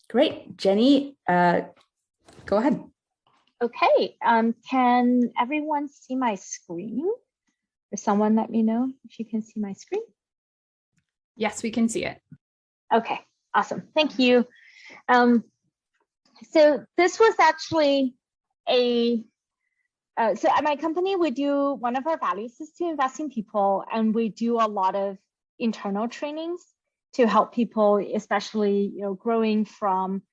Great. Jenny, go ahead. Okay, can everyone see my screen? Or someone let me know if you can see my screen? Yes, we can see it. Okay, awesome. Thank you. So this was actually so at my company, one of our values is to invest in people, and we do a lot of internal trainings to help people, especially growing from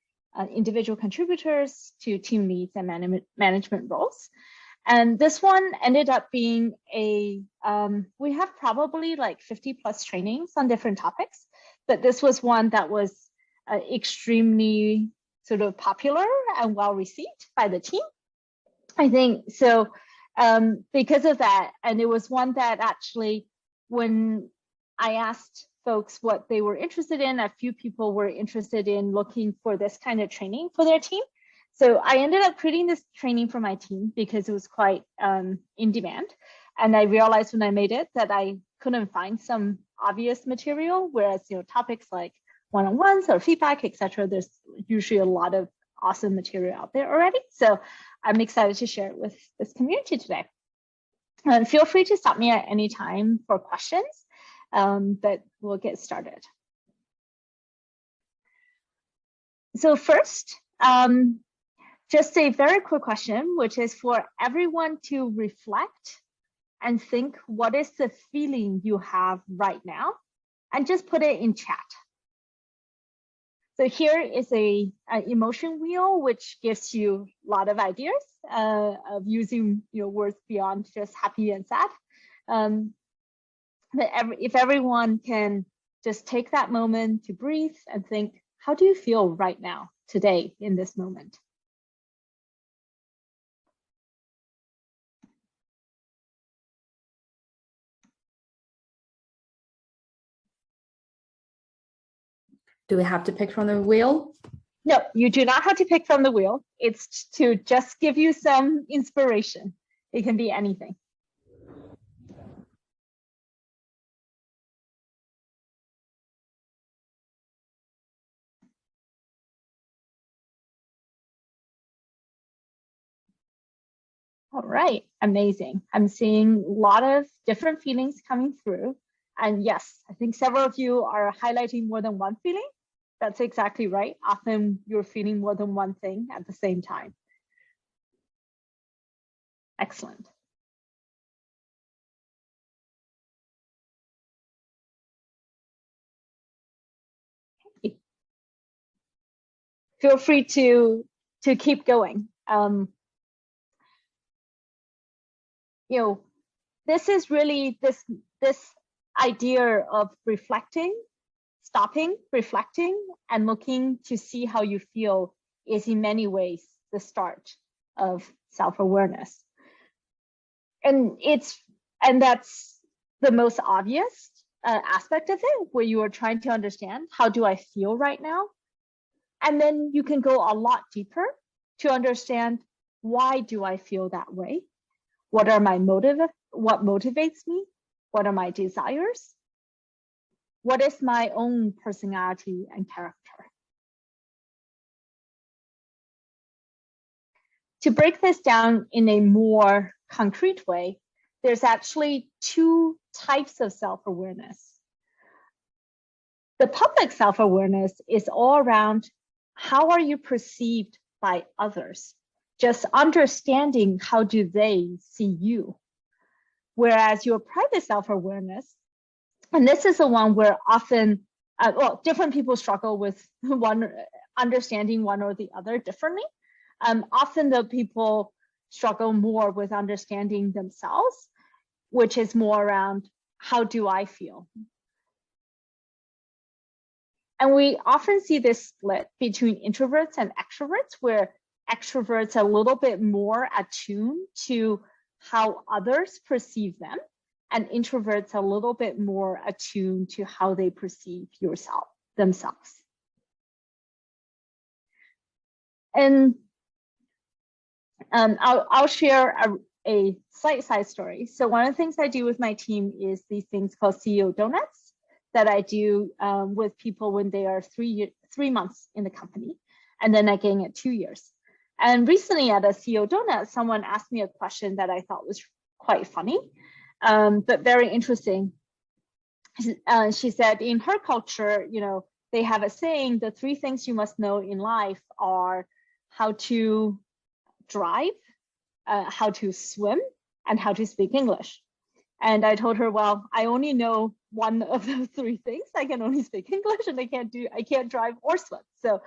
individual contributors to team leads and management roles. And this one ended up being we have probably like 50 plus trainings on different topics, but this was one that was extremely sort of popular and well received by the team. I think so because of that, and it was one that actually, when I asked folks what they were interested in, a few people were interested in looking for this kind of training for their team. So I ended up creating this training for my team because it was quite in demand. And I realized when I made it that I couldn't find some obvious material, whereas topics like one-on-ones or feedback, etc., there's usually a lot of awesome material out there already. So I'm excited to share it with this community today. And feel free to stop me at any time for questions, but we'll get started. So first, just a very quick question, which is for everyone to reflect and think, what is the feeling you have right now? And just put it in chat. So here is an emotion wheel, which gives you a lot of ideas of using words beyond just happy and sad. But if everyone can just take that moment to breathe and think, how do you feel right now, today, in this moment? Do we have to pick from the wheel? No, you do not have to pick from the wheel. It's to just give you some inspiration. It can be anything. All right, amazing. I'm seeing a lot of different feelings coming through. And yes, I think several of you are highlighting more than one feeling. That's exactly right. Often you're feeling more than one thing at the same time. Excellent. Okay. Feel free to keep going. This is really this idea of reflecting, stopping, reflecting, and looking to see how you feel is in many ways the start of self-awareness. And that's the most obvious aspect of it, where you are trying to understand, how do I feel right now? And then you can go a lot deeper to understand, why do I feel that way? What are my motives? What motivates me? What are my desires? What is my own personality and character? To break this down in a more concrete way, there's actually two types of self-awareness. The public self-awareness is all around, how are you perceived by others? Just understanding, how do they see you? Whereas your private self-awareness, and this is the one where often, different people struggle with understanding one or the other differently. Often the people struggle more with understanding themselves, which is more around, how do I feel? And we often see this split between introverts and extroverts, where extroverts are a little bit more attuned to how others perceive them, and introverts are a little bit more attuned to how they perceive themselves. And I'll share a slight side story. So one of the things I do with my team is these things called CEO Donuts. that I do with people when they are 3 months in the company, and then again at 2 years. And recently at a CEO Donut, someone asked me a question that I thought was quite funny, but very interesting. She said in her culture, they have a saying, the 3 things you must know in life are how to drive, how to swim, and how to speak English. And I told her, well, I only know one of those 3 things. I can only speak English, and I can't drive or swim. So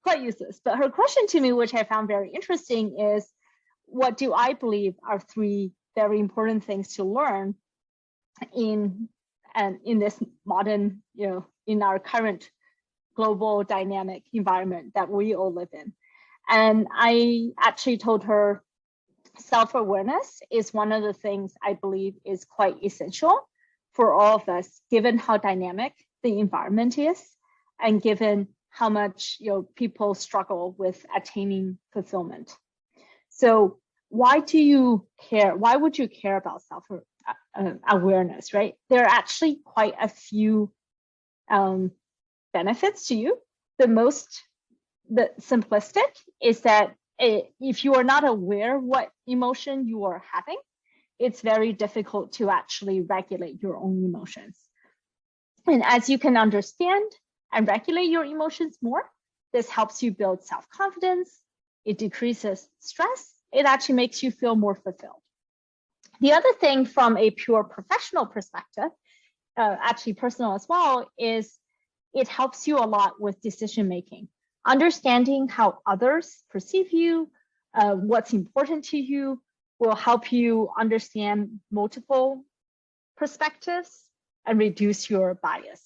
quite useless. But her question to me, which I found very interesting, is what do I believe are 3 very important things to learn in this modern, in our current global dynamic environment that we all live in. And I actually told her self-awareness is one of the things I believe is quite essential for all of us, given how dynamic the environment is, and given how much people struggle with attaining fulfillment. So why do you care? Why would you care about self-awareness, right? There are actually quite a few benefits to you. The simplistic is that if you are not aware what emotion you are having, it's very difficult to actually regulate your own emotions. And as you can understand and regulate your emotions more, this helps you build self-confidence. It decreases stress. It actually makes you feel more fulfilled. The other thing from a pure professional perspective, actually personal as well, is it helps you a lot with decision making. Understanding how others perceive you, what's important to you, will help you understand multiple perspectives and reduce your bias.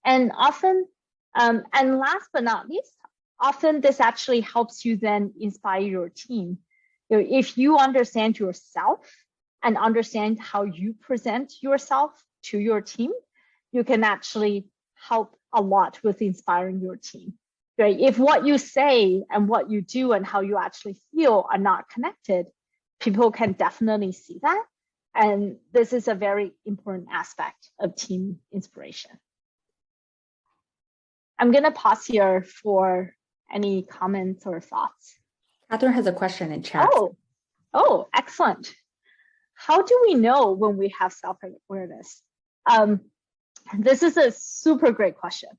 And often, and last but not least, often this actually helps you then inspire your team. If you understand yourself and understand how you present yourself to your team, you can actually help a lot with inspiring your team. Right? If what you say and what you do and how you actually feel are not connected, people can definitely see that. And this is a very important aspect of team inspiration. I'm going to pause here for any comments or thoughts. Catherine has a question in chat. Oh, excellent. How do we know when we have self-awareness? This is a super great question.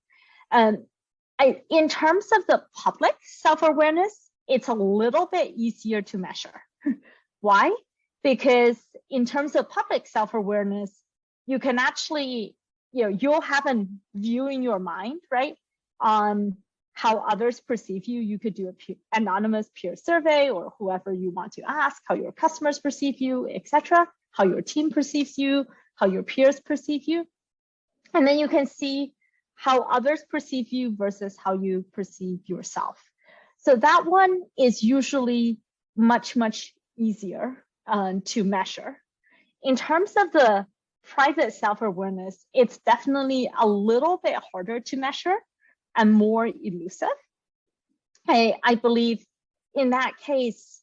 In terms of the public self-awareness, it's a little bit easier to measure. Why? Because in terms of public self-awareness, you can actually, you'll have a view in your mind, right, on how others perceive you. You could do an anonymous peer survey or whoever you want to ask, how your customers perceive you, etc., how your team perceives you, how your peers perceive you. And then you can see how others perceive you versus how you perceive yourself. So that one is usually much, much easier to measure. In terms of the private self-awareness, it's definitely a little bit harder to measure and more elusive. I believe in that case,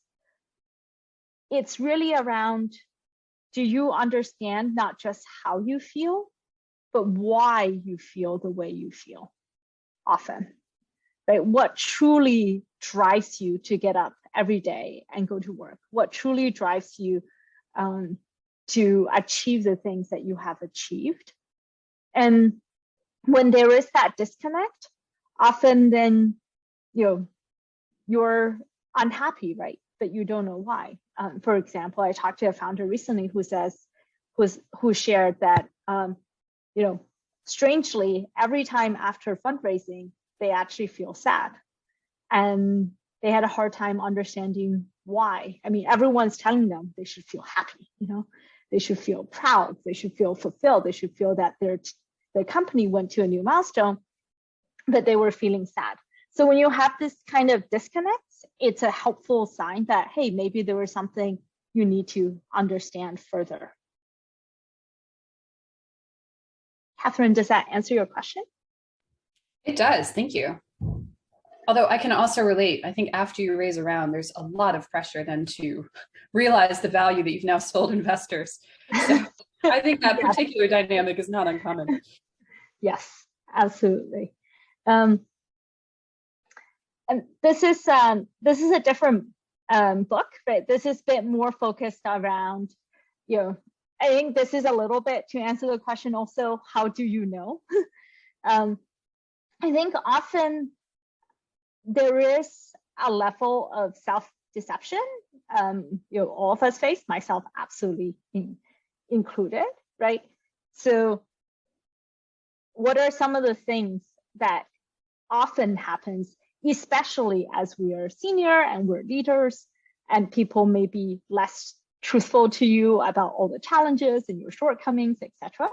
it's really around, do you understand not just how you feel, but why you feel the way you feel often, right? What truly drives you to get up every day and go to work? What truly drives you to achieve the things that you have achieved? And when there is that disconnect, often then, you're unhappy, right? But you don't know why. For example, I talked to a founder recently who shared that, strangely, every time after fundraising, they actually feel sad. And they had a hard time understanding why. I mean, everyone's telling them they should feel happy, they should feel proud, they should feel fulfilled, they should feel that their company went to a new milestone, but they were feeling sad. So when you have this kind of disconnect, it's a helpful sign that, hey, maybe there was something you need to understand further. Catherine, does that answer your question? It does, thank you. Although I can also relate, I think after you raise a round, there's a lot of pressure then to realize the value that you've now sold investors. So I think that particular dynamic is not uncommon. Yes, absolutely. And this is a different book, right? This is a bit more focused around, I think this is a little bit to answer the question also, how do you know? I think often there is a level of self-deception, all of us face, myself absolutely included, right? So what are some of the things that often happens, especially as we are senior and we're leaders and people may be less truthful to you about all the challenges and your shortcomings, etc.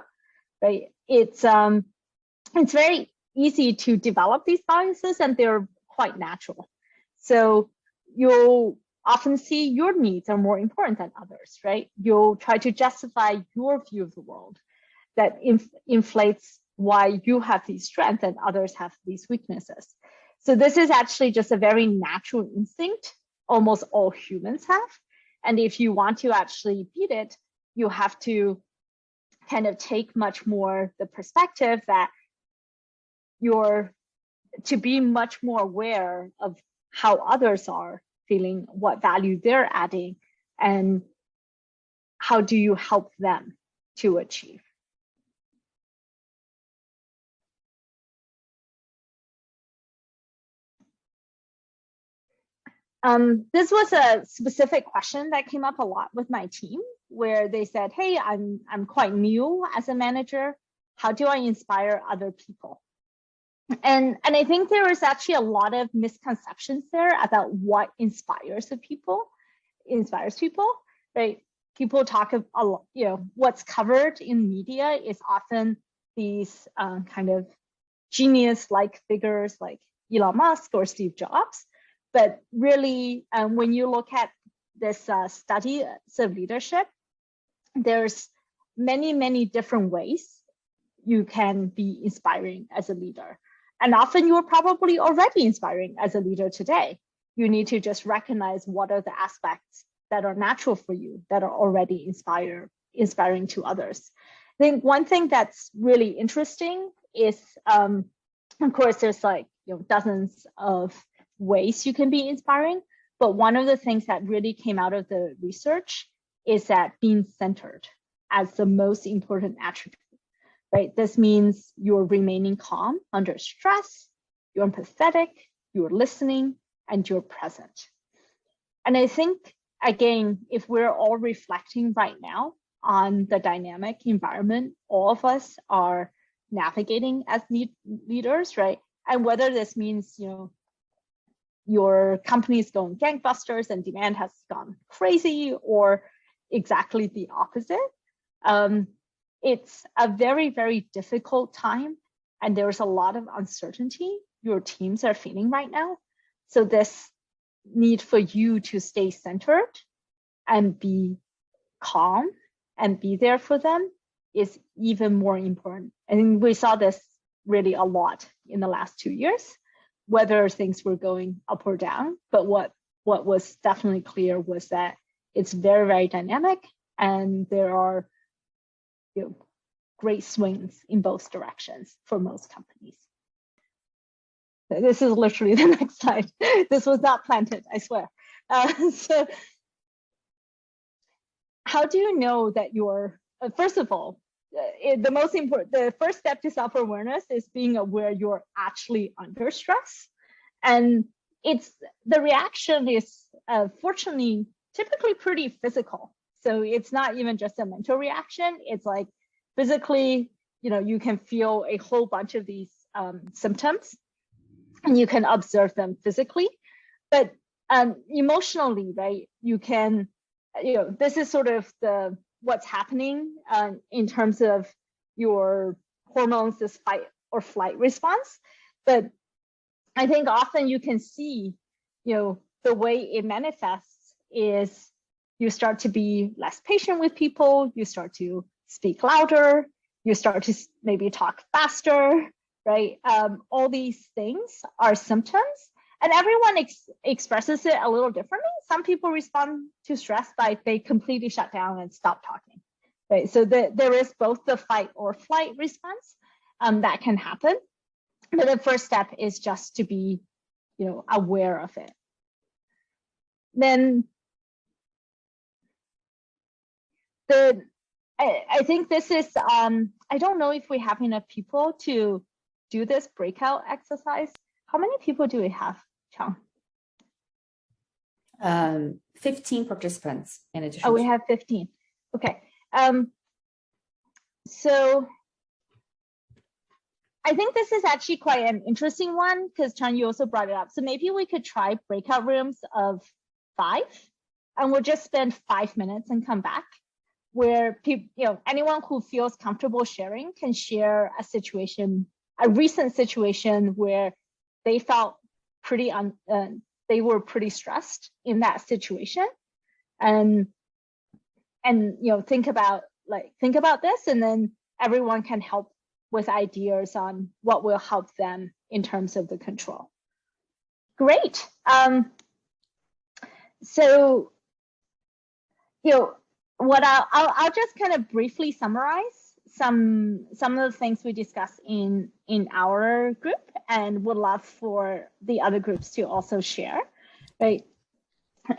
Right? It's very easy to develop these biases, and they're quite natural. So you'll often see your needs are more important than others, right? You'll try to justify your view of the world that inflates why you have these strengths and others have these weaknesses. So this is actually just a very natural instinct almost all humans have. And if you want to actually beat it, you have to kind of take much more the perspective that you're to be much more aware of how others are feeling, what value they're adding, and how do you help them to achieve. This was a specific question that came up a lot with my team, where they said, hey, I'm quite new as a manager. How do I inspire other people? And I think there is actually a lot of misconceptions there about what inspires people, right? People talk of a lot, what's covered in media is often these kind of genius-like figures like Elon Musk or Steve Jobs. But really, when you look at this study of leadership, there's many, many different ways you can be inspiring as a leader. And often you're probably already inspiring as a leader today. You need to just recognize what are the aspects that are natural for you, that are already inspiring to others. I think one thing that's really interesting is, of course, there's like dozens of ways you can be inspiring, but one of the things that really came out of the research is that being centered as the most important attribute, right? This means you're remaining calm under stress, you're empathetic, you're listening, and you're present. And I think, again, if we're all reflecting right now on the dynamic environment all of us are navigating as leaders, right? And whether this means, your company is going gangbusters and demand has gone crazy, or exactly the opposite. It's a very, very difficult time, and there's a lot of uncertainty your teams are feeling right now. So this need for you to stay centered and be calm and be there for them is even more important. And we saw this really a lot in the last 2 years, whether things were going up or down. But what was definitely clear was that it's very, very dynamic, and there are great swings in both directions for most companies. This is literally the next slide. This was not planted, I swear. So how do you know that you're, first of all, the first step to self-awareness is being aware you're actually under stress. And the reaction is fortunately typically pretty physical. So it's not even just a mental reaction. It's like physically, you can feel a whole bunch of these symptoms, and you can observe them physically. But emotionally, right, you can, this is sort of what's happening in terms of your hormones, this fight or flight response. But I think often you can see, the way it manifests is you start to be less patient with people, you start to speak louder, you start to maybe talk faster, right? All these things are symptoms, and everyone expresses it a little differently. Some people respond to stress by they completely shut down and stop talking, right? So there is both the fight or flight response, that can happen. But the first step is just to be, aware of it. Then I think this is, I don't know if we have enough people to do this breakout exercise. How many people do we have, Chang? 15 participants in addition. Oh, we have 15. Okay. So I think this is actually quite an interesting one because Chang, you also brought it up. So maybe we could try breakout rooms of 5, and we'll just spend 5 minutes and come back, where people, anyone who feels comfortable sharing can share a situation, a recent situation where they felt pretty they were pretty stressed in that situation, and think about this, and then everyone can help with ideas on what will help them in terms of the control. Great. So what I'll just kind of briefly summarize some of the things we discussed in our group, and would love for the other groups to also share, right?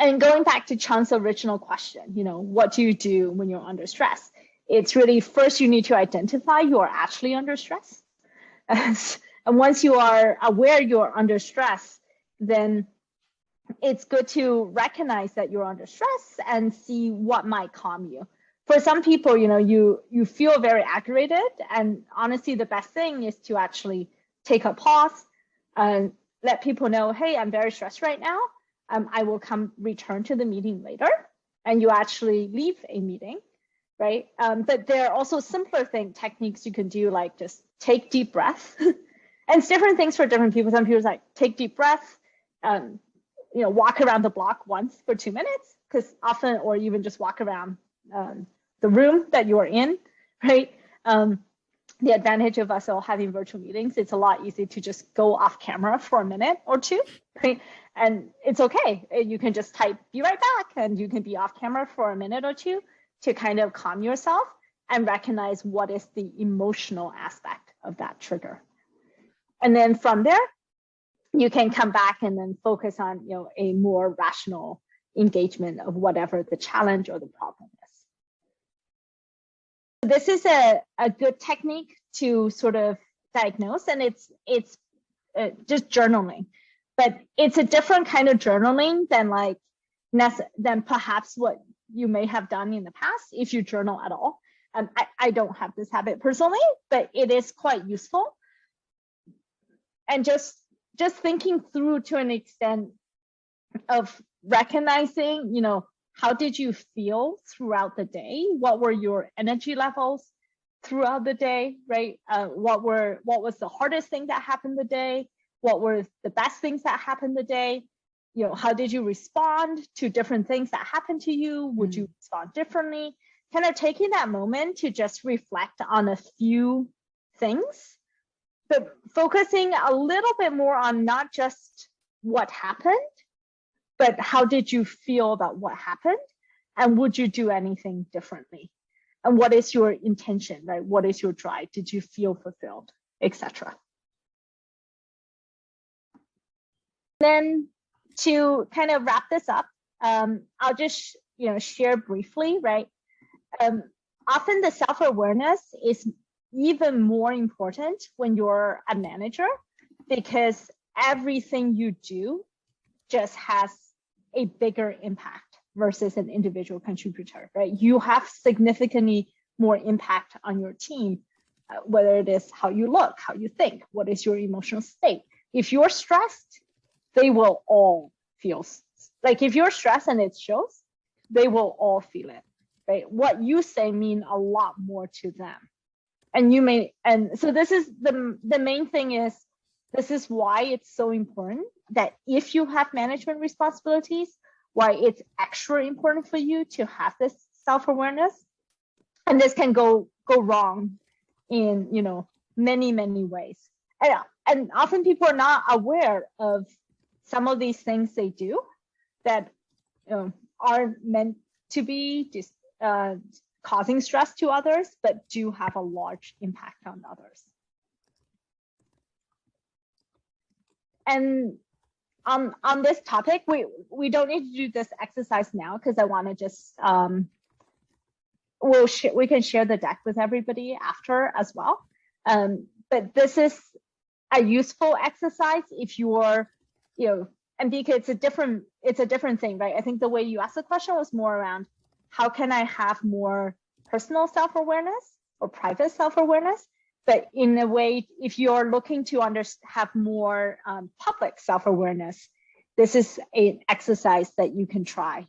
And going back to Chang's original question, what do you do when you're under stress? It's really, first you need to identify you are actually under stress. And once you are aware you're under stress, then it's good to recognize that you're under stress and see what might calm you. For some people, you feel very aggravated, and honestly, the best thing is to actually take a pause and let people know, hey, I'm very stressed right now. I will return to the meeting later, and you actually leave a meeting, right? But there are also simpler techniques you can do, like just take deep breaths. And it's different things for different people. Some people like take deep breaths, walk around the block once for 2 minutes, because often, or even just walk around the room that you're in, right? The advantage of us all having virtual meetings, it's a lot easier to just go off camera for a minute or two, right? And it's okay. You can just type, be right back, and you can be off camera for a minute or two to kind of calm yourself and recognize what is the emotional aspect of that trigger. And then from there, you can come back and then focus on, a more rational engagement of whatever the challenge or the problem is. This is a good technique to sort of diagnose, and it's just journaling, but it's a different kind of journaling than perhaps what you may have done in the past if you journal at all. I don't have this habit personally, but it is quite useful. And just thinking through to an extent of recognizing, how did you feel throughout the day? What were your energy levels throughout the day, right? What was the hardest thing that happened the day? What were the best things that happened the day? How did you respond to different things that happened to you? Would you respond differently? Kind of taking that moment to just reflect on a few things, but focusing a little bit more on not just what happened, but how did you feel about what happened? And would you do anything differently? And what is your intention, right? What is your drive? Did you feel fulfilled, etc.? Then to kind of wrap this up, I'll just share briefly, right? Often the self-awareness is even more important when you're a manager, because everything you do just has a bigger impact versus an individual contributor, right? You have significantly more impact on your team, whether it is how you look, how you think, what is your emotional state. If you're stressed, they will all feel, like if you're stressed and it shows, they will all feel it, right? What you say mean a lot more to them. And so this is the main thing is, this is why it's so important that if you have management responsibilities, why it's extra important for you to have this self-awareness. And this can go wrong in many ways. And often people are not aware of some of these things they do that aren't meant to be just causing stress to others, but do have a large impact on others. And on this topic, we don't need to do this exercise now because I want to just we can share the deck with everybody after as well. But this is a useful exercise if you're, and because it's a different thing, right? I think the way you asked the question was more around how can I have more personal self-awareness or private self-awareness? But in a way, if you're looking to have more public self-awareness, this is an exercise that you can try.